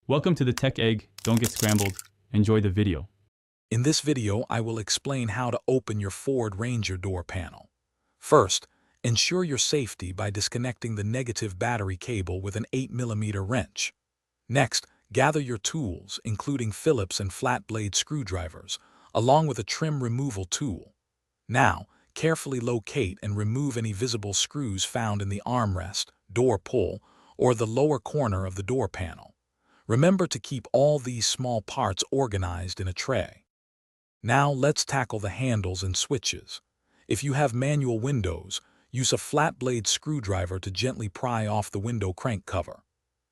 Welcome to the Tech Egg. Don't get scrambled. Enjoy the video. In this video, I will explain how to open your Ford Ranger door panel. First, ensure your safety by disconnecting the negative battery cable with an 8mm wrench. Next, gather your tools, including Phillips and flat blade screwdrivers, along with a trim removal tool. Now, carefully locate and remove any visible screws found in the armrest, door pull, or the lower corner of the door panel. Remember to keep all these small parts organized in a tray. Now let's tackle the handles and switches. If you have manual windows, use a flat blade screwdriver to gently pry off the window crank cover.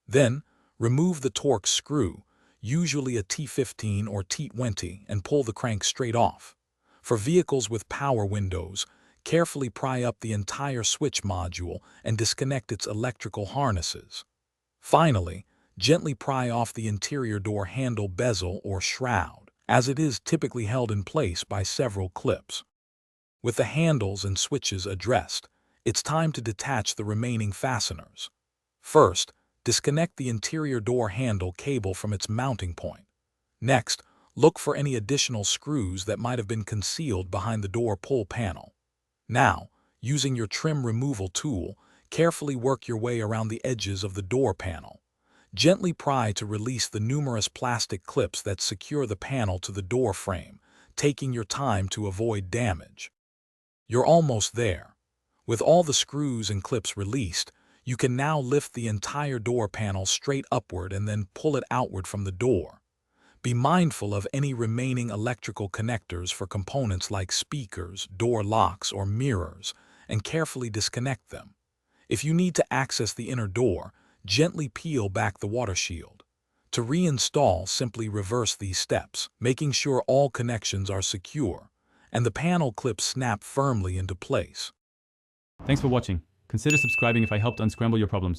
Then, remove the Torx screw, usually a T15 or T20, and pull the crank straight off. For vehicles with power windows, carefully pry up the entire switch module and disconnect its electrical harnesses. Finally, gently pry off the interior door handle bezel or shroud, as it is typically held in place by several clips. With the handles and switches addressed, it's time to detach the remaining fasteners. First, disconnect the interior door handle cable from its mounting point. Next, look for any additional screws that might have been concealed behind the door pull panel. Now, using your trim removal tool, carefully work your way around the edges of the door panel. Gently pry to release the numerous plastic clips that secure the panel to the door frame, taking your time to avoid damage. You're almost there. With all the screws and clips released, you can now lift the entire door panel straight upward and then pull it outward from the door. Be mindful of any remaining electrical connectors for components like speakers, door locks, or mirrors, and carefully disconnect them. If you need to access the inner door, gently peel back the water shield. To reinstall, simply reverse these steps, making sure all connections are secure, and the panel clips snap firmly into place. Thanks for watching. Consider subscribing if I helped unscramble your problems.